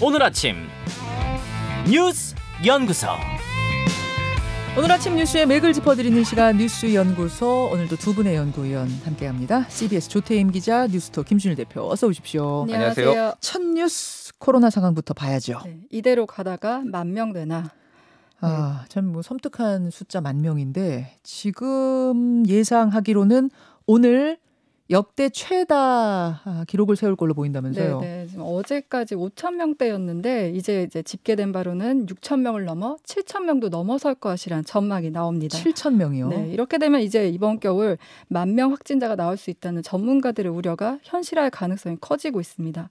오늘 아침 뉴스 연구소. 오늘 아침 뉴스의 맥을 짚어드리는 시간 뉴스 연구소. 오늘도 두 분의 연구위원 함께합니다. CBS 조태임 기자, 뉴스톱 김준일 대표, 어서 오십시오. 안녕하세요. 첫 뉴스 코로나 상황부터 봐야죠. 네, 이대로 가다가 10,000명 되나. 참 뭐 섬뜩한 숫자 10,000명인데 지금 예상하기로는 오늘 역대 최다 기록을 세울 걸로 보인다면서요. 네, 지금 어제까지 5,000명대였는데 이제 집계된 바로는 6,000명을 넘어 7,000명도 넘어설 것이란 전망이 나옵니다. 7,000명이요? 네, 이렇게 되면 이제 이번 겨울 10,000명 확진자가 나올 수 있다는 전문가들의 우려가 현실화할 가능성이 커지고 있습니다.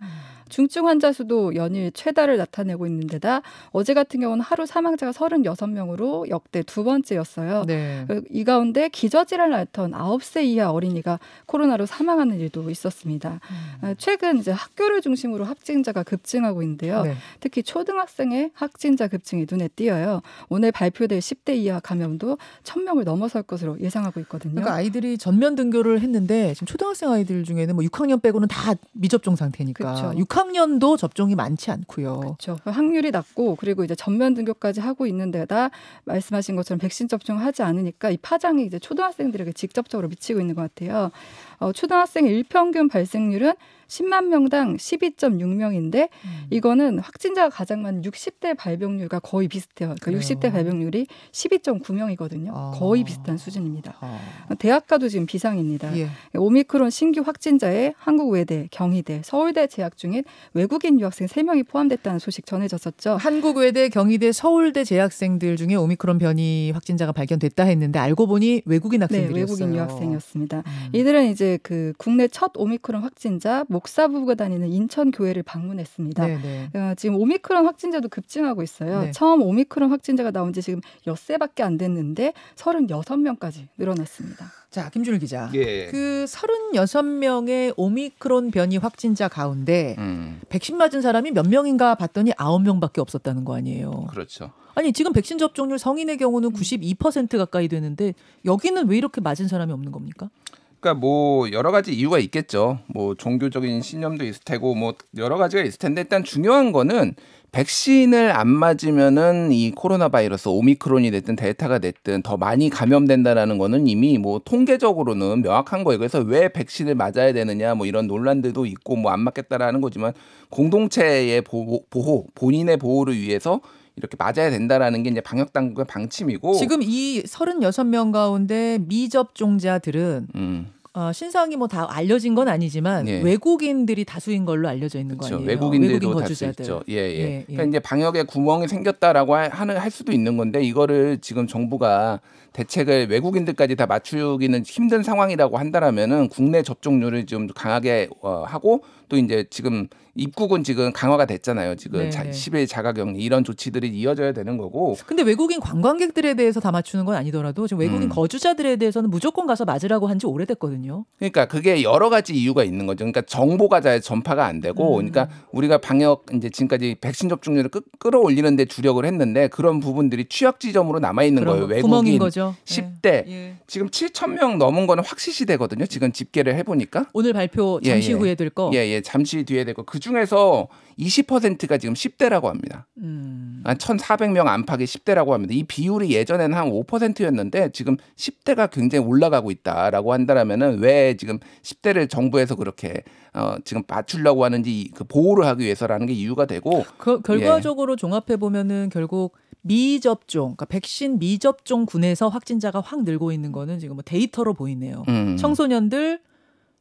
중증 환자 수도 연일 최다를 나타내고 있는 데다 어제 같은 경우는 하루 사망자가 36명으로 역대 두 번째였어요. 네. 이 가운데 기저질환을 앓던 9세 이하 어린이가 코로나로 사망하는 일도 있었습니다. 최근 이제 학교를 중심으로 확진자가 급증하고 있는데요. 네. 특히 초등학생의 확진자 급증이 눈에 띄어요. 오늘 발표될 10대 이하 감염도 1,000명을 넘어설 것으로 예상하고 있거든요. 그러니까 아이들이 전면 등교를 했는데 지금 초등학생 아이들 중에는 뭐 6학년 빼고는 다 미접종 상태니까. 그렇죠. 6학년도 접종이 많지 않고요. 그렇죠. 확률이 낮고 그리고 이제 전면 등교까지 하고 있는 데다 말씀하신 것처럼 백신 접종하지 않으니까 이 파장이 이제 초등학생들에게 직접적으로 미치고 있는 것 같아요. 초등학생의 일평균 발생률은 10만 명당 12.6명인데 이거는 확진자가 가장 많은 60대 발병률과 거의 비슷해요. 그러니까 60대 발병률이 12.9명이거든요. 거의 비슷한 수준입니다. 대학가도 지금 비상입니다. 예. 오미크론 신규 확진자에 한국외대, 경희대, 서울대 재학 중인 외국인 유학생 3명이 포함됐다는 소식 전해졌었죠. 한국외대, 경희대, 서울대 재학생들 중에 오미크론 변이 확진자가 발견됐다 했는데 알고 보니 외국인 학생들이었어요. 네, 외국인 유학생이었습니다. 이들은 이제 그 국내 첫 오미크론 확진자 목사 부부가 다니는 인천 교회를 방문했습니다. 지금 오미크론 확진자도 급증하고 있어요. 네. 처음 오미크론 확진자가 나온 지 지금 엿새밖에 안 됐는데 36명까지 늘어났습니다. 자, 김준일 기자. 예. 그 36명의 오미크론 변이 확진자 가운데 백신 맞은 사람이 몇 명인가 봤더니 9명밖에 없었다는 거 아니에요. 그렇죠. 아니 지금 백신 접종률 성인의 경우는 92% 가까이 되는데 여기는 왜 이렇게 맞은 사람이 없는 겁니까? 그러니까 뭐 여러 가지 이유가 있겠죠. 뭐 종교적인 신념도 있을 테고 뭐 여러 가지가 있을 텐데 일단 중요한 거는 백신을 안 맞으면은 이 코로나 바이러스 오미크론이 됐든 델타가 됐든 더 많이 감염된다라는 거는 이미 뭐 통계적으로는 명확한 거예요. 그래서 왜 백신을 맞아야 되느냐 뭐 이런 논란들도 있고 뭐 안 맞겠다라는 거지만 공동체의 보호, 본인의 보호를 위해서 이렇게 맞아야 된다라는 게 이제 방역 당국의 방침이고 지금 이 36명 가운데 미접종자들은 신상이 뭐 다 알려진 건 아니지만 예. 외국인들이 다수인 걸로 알려져 있는 거 그렇죠. 아니에요? 외국인들도 외국인 다수 거주자들. 있죠. 예. 그러니까 이제 방역에 구멍이 생겼다라고 할 수도 있는 건데 이거를 지금 정부가 대책을 외국인들까지 다 맞추기는 힘든 상황이라고 한다라면은 국내 접종률을 좀 강하게 하고 또 이제 지금 입국은 지금 강화가 됐잖아요. 지금 10일 자가격리 이런 조치들이 이어져야 되는 거고. 근데 외국인 관광객들에 대해서 다 맞추는 건 아니더라도 지금 외국인 거주자들에 대해서는 무조건 가서 맞으라고 한 지 오래됐거든요. 그러니까 그게 여러 가지 이유가 있는 거죠. 그러니까 정보가 잘 전파가 안 되고, 그러니까 우리가 방역 이제 지금까지 백신 접종률을 끌어올리는데 주력을 했는데 그런 부분들이 취약 지점으로 남아 있는 거예요. 외국인 거죠. 10대 지금 7,000명 넘은 거는 확실시 되거든요. 지금 집계를 해보니까 오늘 발표 잠시 후에 될 거. 잠시 뒤에 될 거. 그 중에서 20%가 지금 10대라고 합니다. 한 1,400명 안팎이 10대라고 합니다. 이 비율이 예전에는 한 5%였는데 지금 10대가 굉장히 올라가고 있다라고 한다면은 왜 지금 10대를 정부에서 그렇게 지금 맞추려고 하는지 그 보호를 하기 위해서라는 게 이유가 되고 결과적으로 종합해 보면은 결국 미접종, 그러니까 백신 미접종 군에서 확진자가 확 늘고 있는 거는 지금 뭐 데이터로 보이네요. 청소년들,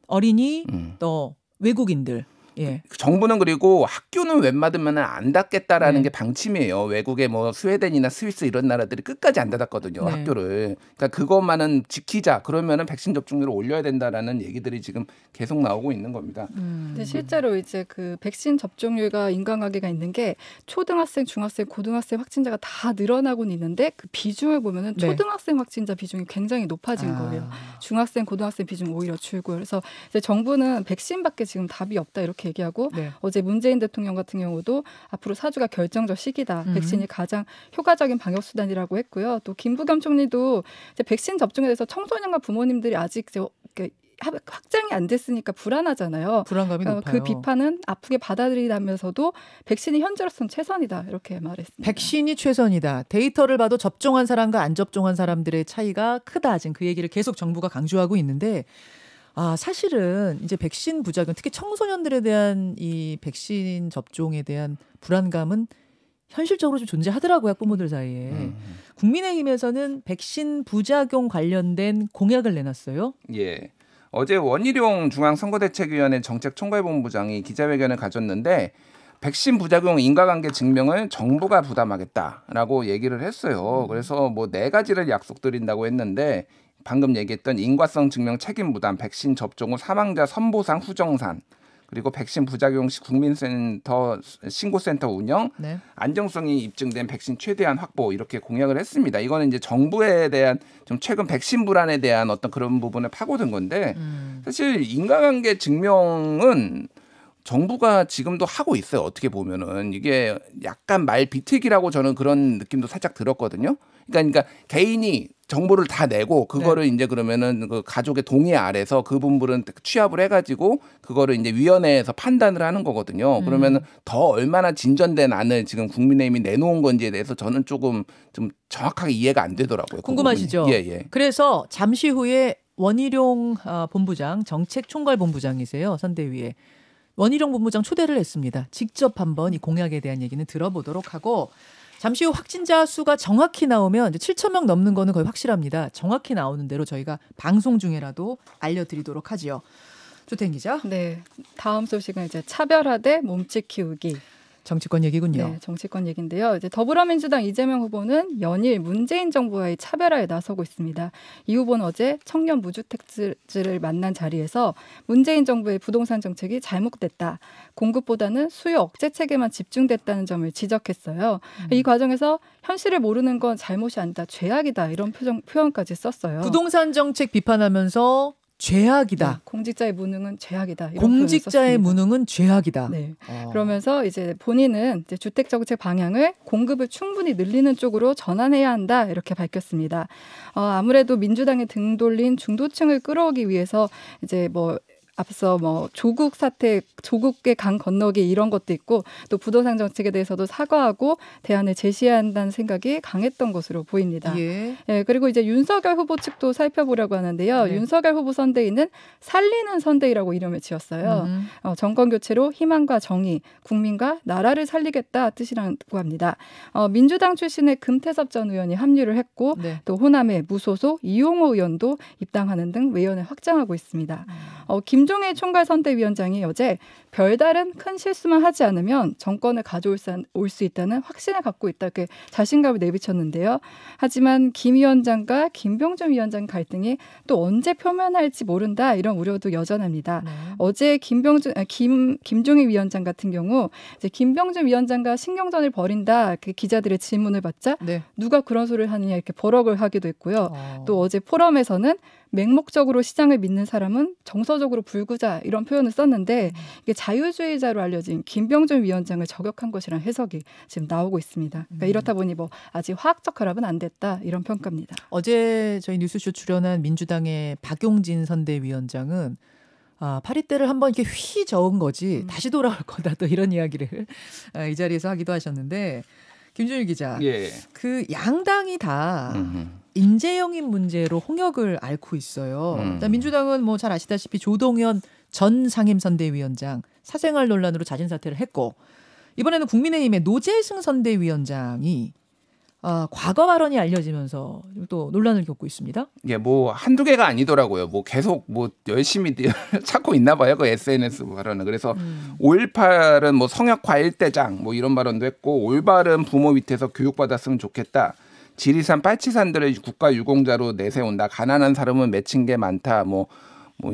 어린이, 또 외국인들. 예. 정부는 그리고 학교는 웬만하면 안 닫겠다라는 게 방침이에요. 외국의 뭐 스웨덴이나 스위스 이런 나라들이 끝까지 안 닫았거든요. 학교를. 그러니까 그것만은 지키자. 그러면은 백신 접종률을 올려야 된다라는 얘기들이 지금 계속 나오고 있는 겁니다. 근데 실제로 이제 그 백신 접종률과 인과관계가 있는 게 초등학생, 중학생, 고등학생 확진자가 다 늘어나고는 있는데 그 비중을 보면은 초등학생 확진자 비중이 굉장히 높아진 거예요. 중학생, 고등학생 비중 오히려 줄고 그래서 이제 정부는 백신밖에 지금 답이 없다 이렇게 얘기하고 어제 문재인 대통령 같은 경우도 앞으로 사주가 결정적 시기다. 백신이 가장 효과적인 방역 수단이라고 했고요. 또 김부겸 총리도 이제 백신 접종에 대해서 청소년과 부모님들이 아직 확장이 안 됐으니까 불안하잖아요. 불안감이 높아요. 그 비판은 아프게 받아들이다면서도 백신이 현재로서는 최선이다 이렇게 말했습니다. 백신이 최선이다. 데이터를 봐도 접종한 사람과 안 접종한 사람들의 차이가 크다. 지금 그 얘기를 계속 정부가 강조하고 있는데 사실은 이제 백신 부작용, 특히 청소년들에 대한 이 백신 접종에 대한 불안감은 현실적으로 좀 존재하더라고요. 학부모들 사이에. 국민의힘에서는 백신 부작용 관련된 공약을 내놨어요. 예. 어제 원희룡 중앙선거대책위원회 정책총괄본부장이 기자회견을 가졌는데 백신 부작용 인과관계 증명을 정부가 부담하겠다라고 얘기를 했어요. 그래서 뭐 4가지를 약속드린다고 했는데 방금 얘기했던 인과성 증명 책임 부담, 백신 접종 후 사망자 선보상 후정산, 그리고 백신 부작용 시 국민센터 신고센터 운영, 네. 안정성이 입증된 백신 최대한 확보 이렇게 공약을 했습니다. 이거는 이제 정부에 대한 좀 최근 백신 불안에 대한 어떤 그런 부분을 파고든 건데 사실 인과관계 증명은 정부가 지금도 하고 있어요. 어떻게 보면은 이게 약간 말 비틀기라고 저는 그런 느낌도 살짝 들었거든요. 그러니까 개인이 정보를 다 내고 그거를 네. 이제 그러면은 그 가족의 동의 아래서 그 부분은 취합을 해가지고 그거를 이제 위원회에서 판단을 하는 거거든요. 그러면은 더 얼마나 진전된 안을 지금 국민의힘이 내놓은 건지에 대해서 저는 조금 좀 정확하게 이해가 안 되더라고요. 궁금하시죠? 예. 그래서 잠시 후에 원희룡 본부장, 정책총괄본부장이세요. 선대위에. 원희룡 본부장 초대를 했습니다. 직접 한번 이 공약에 대한 얘기는 들어보도록 하고 잠시 후 확진자 수가 정확히 나오면 이제 7천 명 넘는 거는 거의 확실합니다. 정확히 나오는 대로 저희가 방송 중에라도 알려드리도록 하지요. 조태인 기자. 네, 다음 소식은 이제 차별화대 몸집 키우기. 정치권 얘기군요. 네, 정치권 얘기인데요. 이제 더불어민주당 이재명 후보는 연일 문재인 정부와의 차별화에 나서고 있습니다. 이 후보는 어제 청년 무주택지를 만난 자리에서 문재인 정부의 부동산 정책이 잘못됐다. 공급보다는 수요 억제 체계만 집중됐다는 점을 지적했어요. 이 과정에서 현실을 모르는 건 잘못이 아니다. 죄악이다. 이런 표현까지 썼어요. 부동산 정책 비판하면서 죄악이다. 네, 공직자의 무능은 죄악이다. 공직자의 무능은 죄악이다. 네. 그러면서 이제 본인은 이제 주택 정책 방향을 공급을 충분히 늘리는 쪽으로 전환해야 한다 이렇게 밝혔습니다. 아무래도 민주당에 등 돌린 중도층을 끌어오기 위해서 이제 앞서 조국 사태, 조국의 강 건너기 이런 것도 있고 또 부동산 정책에 대해서도 사과하고 대안을 제시해야 한다는 생각이 강했던 것으로 보입니다. 예, 그리고 이제 윤석열 후보 측도 살펴보려고 하는데요. 네. 윤석열 후보 선대위는 살리는 선대위라고 이름을 지었어요. 정권 교체로 희망과 정의, 국민과 나라를 살리겠다 뜻이라고 합니다. 민주당 출신의 금태섭 전 의원이 합류를 했고 네. 또 호남의 무소속 이용호 의원도 입당하는 등 외연을 확장하고 있습니다. 김종일 총괄선대위원장이 어제 별다른 큰 실수만 하지 않으면 정권을 가져올 수 있다는 확신을 갖고 있다 이렇게 자신감을 내비쳤는데요. 하지만 김 위원장과 김병준 위원장 갈등이 또 언제 표면할지 모른다 이런 우려도 여전합니다. 네. 어제 김종일 위원장 같은 경우 이제 김병준 위원장과 신경전을 벌인다 이렇게 기자들의 질문을 받자 네. 누가 그런 소리를 하느냐 이렇게 버럭을 하기도 했고요. 또 어제 포럼에서는 맹목적으로 시장을 믿는 사람은 정서적으로 불구자 이런 표현을 썼는데 이게 자유주의자로 알려진 김병준 위원장을 저격한 것이라는 해석이 지금 나오고 있습니다. 그러니까 이렇다 보니 아직 화학적 결합은 안 됐다 이런 평가입니다. 어제 저희 뉴스쇼 출연한 민주당의 박용진 선대위원장은 파리떼를 한번 이렇게 휘 저은 거지 다시 돌아올 거다 또 이런 이야기를 이 자리에서 하기도 하셨는데 김준일 기자, 예. 그 양당이 다 인재영입 문제로 홍역을 앓고 있어요. 민주당은 잘 아시다시피 조동현 전 상임선대위원장 사생활 논란으로 자진 사퇴를 했고 이번에는 국민의힘의 노재승 선대위원장이 과거 발언이 알려지면서 또 논란을 겪고 있습니다. 예, 한두 개가 아니더라고요. 계속 열심히 찾고 있나 봐요. 그 SNS 발언은. 그래서 5.18은 성역화 일대장 이런 발언도 했고 올바른 부모 밑에서 교육받았으면 좋겠다. 지리산 빨치산들을 국가 유공자로 내세운다. 가난한 사람은 맺힌 게 많다.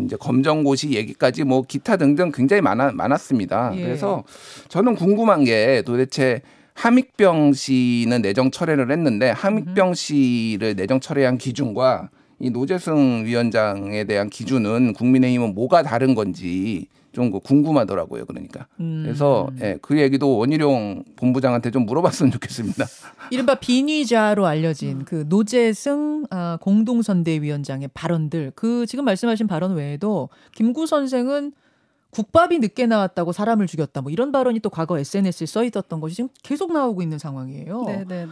이제 검정고시 얘기까지 기타 등등 굉장히 많았습니다. 예. 그래서 저는 궁금한 게 도대체 함익병 씨는 내정 철회를 했는데 함익병 씨를 내정 철회한 기준과 이 노재승 위원장에 대한 기준은 국민의힘은 뭐가 다른 건지 좀 궁금하더라고요. 그러니까 그래서 그 얘기도 원희룡 본부장한테 좀 물어봤으면 좋겠습니다. 이른바 비니자로 알려진 그 노재승 공동선대위원장의 발언들, 그 지금 말씀하신 발언 외에도 김구 선생은 국밥이 늦게 나왔다고 사람을 죽였다, 뭐 이런 발언이 또 과거 SNS에 써 있었던 것이 지금 계속 나오고 있는 상황이에요. 네네네.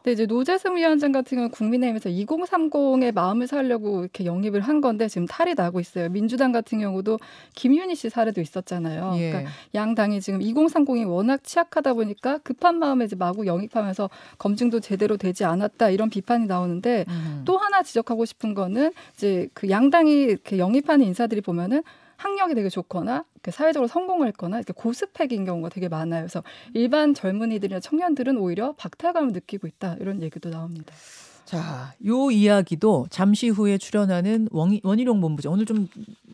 근데 이제 노재승 위원장 같은 경우는 국민의힘에서 2030의 마음을 살려고 이렇게 영입을 한 건데 지금 탈이 나고 있어요. 민주당 같은 경우도 김윤희 씨 사례도 있었잖아요. 예. 그러니까 양 당이 지금 2030이 워낙 취약하다 보니까 급한 마음에 이제 마구 영입하면서 검증도 제대로 되지 않았다, 이런 비판이 나오는데 또 하나 지적하고 싶은 거는 이제 그 양당이 이렇게 영입하는 인사들이 보면은 학력이 되게 좋거나 사회적으로 성공했거나 이렇게 고스펙인 경우가 되게 많아요. 그래서 일반 젊은이들이나 청년들은 오히려 박탈감을 느끼고 있다, 이런 얘기도 나옵니다. 자, 요 이야기도 잠시 후에 출연하는 원희룡 본부장, 오늘 좀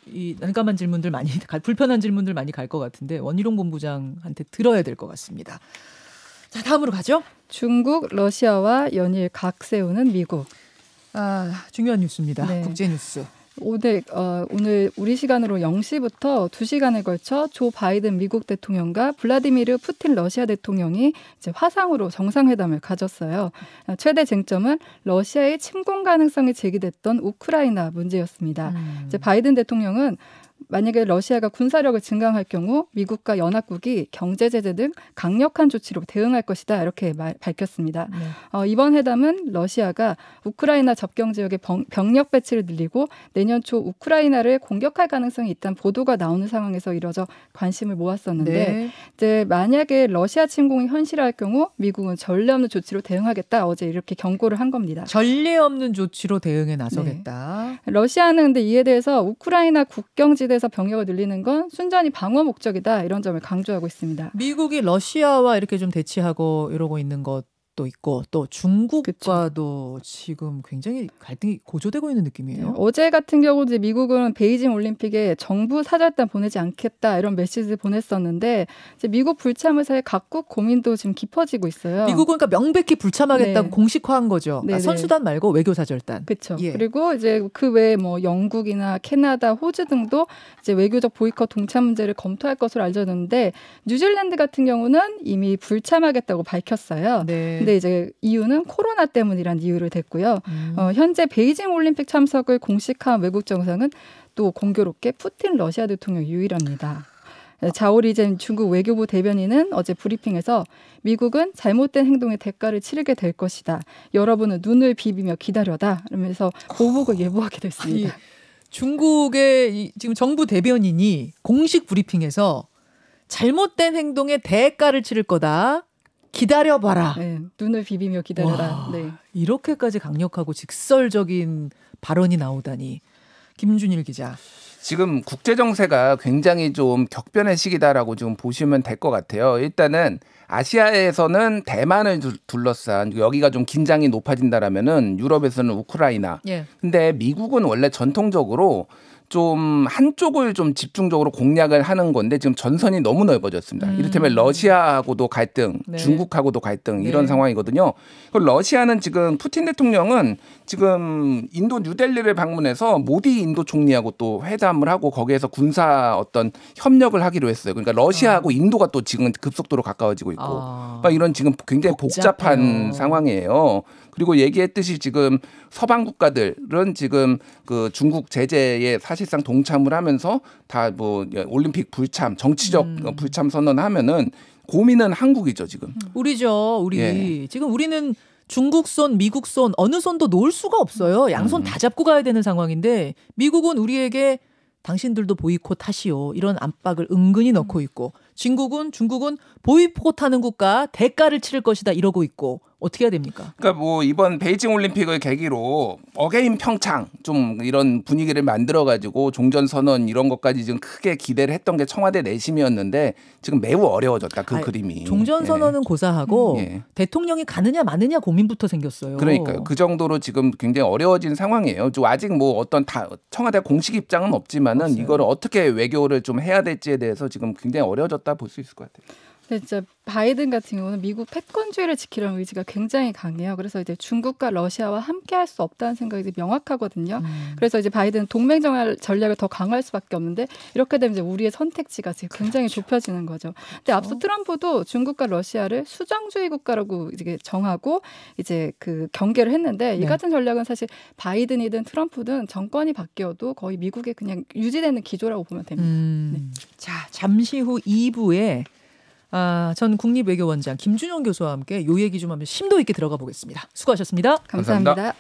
이 난감한 질문들 많이, 불편한 질문들 많이 갈 것 같은데 원희룡 본부장한테 들어야 될 것 같습니다. 자, 다음으로 가죠. 중국, 러시아와 연일 각 세우는 미국. 중요한 뉴스입니다. 네. 국제 뉴스. 오늘 우리 시간으로 0시부터 2시간에 걸쳐 조 바이든 미국 대통령과 블라디미르 푸틴 러시아 대통령이 이제 화상으로 정상회담을 가졌어요. 최대 쟁점은 러시아의 침공 가능성이 제기됐던 우크라이나 문제였습니다. 이제 바이든 대통령은 만약에 러시아가 군사력을 증강할 경우 미국과 연합국이 경제 제재 등 강력한 조치로 대응할 것이다, 이렇게 밝혔습니다. 네. 이번 회담은 러시아가 우크라이나 접경 지역의 병력 배치를 늘리고 내년 초 우크라이나를 공격할 가능성이 있다는 보도가 나오는 상황에서 이뤄져 관심을 모았었는데 네. 이제 만약에 러시아 침공이 현실화할 경우 미국은 전례 없는 조치로 대응하겠다, 어제 이렇게 경고를 한 겁니다. 전례 없는 조치로 대응에 나서겠다. 네. 러시아는 근데 이에 대해서 우크라이나 국경지대에서 병력을 늘리는 건 순전히 방어 목적이다, 이런 점을 강조하고 있습니다. 미국이 러시아와 이렇게 좀 대치하고 이러고 있는 것도 있고 또 중국과도 지금 굉장히 갈등이 고조되고 있는 느낌이에요. 네, 어제 같은 경우 이제 미국은 베이징 올림픽에 정부 사절단 보내지 않겠다, 이런 메시지를 보냈었는데 이제 미국 불참 의사의 각국 고민도 지금 깊어지고 있어요. 미국은 그러니까 명백히 불참하겠다고 네. 공식화한 거죠. 그러니까 선수단 말고 외교사절단. 그렇죠. 예. 그리고 이제 그 외에 뭐 영국이나 캐나다, 호주 등도 이제 외교적 보이콧 동참 문제를 검토할 것으로 알려졌는데 뉴질랜드 같은 경우는 이미 불참하겠다고 밝혔어요. 네. 근데 이제 이유는 코로나 때문이란 이유를 댔고요. 현재 베이징 올림픽 참석을 공식화한 외국 정상은 또 공교롭게 푸틴 러시아 대통령 유일합니다. 자오리젠 중국 외교부 대변인은 어제 브리핑에서 미국은 잘못된 행동의 대가를 치르게 될 것이다. 여러분은 눈을 비비며 기다려다, 이러면서 보복을 예보하게 됐습니다. 아니, 중국의 지금 정부 대변인이 공식 브리핑에서 잘못된 행동의 대가를 치를 거다. 기다려봐라. 네, 눈을 비비며 기다려라. 와, 네. 이렇게까지 강력하고 직설적인 발언이 나오다니. 김준일 기자. 지금 국제 정세가 굉장히 좀 격변의 시기다라고 좀 보시면 될 것 같아요. 일단은 아시아에서는 대만을 둘러싼 여기가 좀 긴장이 높아진다라면은 유럽에서는 우크라이나. 예. 근데 미국은 원래 전통적으로 좀 한쪽을 좀 집중적으로 공략을 하는 건데 지금 전선이 너무 넓어졌습니다. 이를테면 러시아하고도 갈등, 네. 중국하고도 갈등, 네. 이런 상황이거든요. 러시아는 지금 푸틴 대통령은 지금 인도 뉴델리를 방문해서 모디 인도 총리하고 또 회담을 하고 거기에서 군사 어떤 협력을 하기로 했어요. 그러니까 러시아하고 인도가 또 지금 급속도로 가까워지고 있고 막 이런 지금 굉장히 복잡한 상황이에요. 그리고 얘기했듯이 지금 서방 국가들은 지금 그 중국 제재에 사실상 동참을 하면서 다 뭐 올림픽 불참, 정치적 불참 선언하면은 고민은 한국이죠 지금. 우리죠, 우리. 예. 지금 우리는 중국 손, 미국 손 어느 손도 놓을 수가 없어요. 양손 다 잡고 가야 되는 상황인데 미국은 우리에게 당신들도 보이콧 하시오, 이런 압박을 은근히 넣고 있고 중국은 보이콧하는 국가 대가를 치를 것이다, 이러고 있고 어떻게 해야 됩니까? 그러니까 뭐 이번 베이징 올림픽을 계기로 어게인 평창 좀 이런 분위기를 만들어가지고 종전 선언 이런 것까지 지금 크게 기대를 했던 게 청와대 내심이었는데 지금 매우 어려워졌다, 그 그림이. 종전 선언은 고사하고 대통령이 가느냐 마느냐 고민부터 생겼어요. 그러니까요. 그 정도로 지금 굉장히 어려워진 상황이에요. 좀 아직 뭐 어떤 청와대 공식 입장은 없지만은 이거를 어떻게 외교를 좀 해야 될지에 대해서 지금 굉장히 어려워졌다 볼 수 있을 것 같아요. 네, 진짜 바이든 같은 경우는 미국 패권주의를 지키려는 의지가 굉장히 강해요. 그래서 이제 중국과 러시아와 함께 할 수 없다는 생각이 이제 명확하거든요. 그래서 이제 바이든 동맹 전략을 더 강화할 수밖에 없는데 이렇게 되면 이제 우리의 선택지가 지금 굉장히 좁혀지는 거죠. 근데 앞서 트럼프도 중국과 러시아를 수정주의 국가라고 이제 정하고 이제 그 경계를 했는데 이 같은 전략은 사실 바이든이든 트럼프든 정권이 바뀌어도 거의 미국에 그냥 유지되는 기조라고 보면 됩니다. 네. 자, 잠시 후 2부에 전 국립외교원장 김준영 교수와 함께 요 얘기 좀 하면 심도 있게 들어가 보겠습니다. 수고하셨습니다. 감사합니다.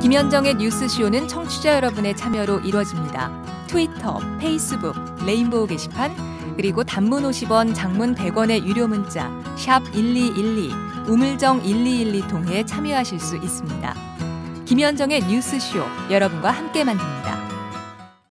김현정의 뉴스쇼는 청취자 여러분의 참여로 이루어집니다. 트위터, 페이스북, 레인보우 게시판, 그리고 단문 50원, 장문 100원의 유료 문자 샵 1212, 우물정 1212 통해 참여하실 수 있습니다. 김현정의 뉴스쇼, 여러분과 함께 만듭니다.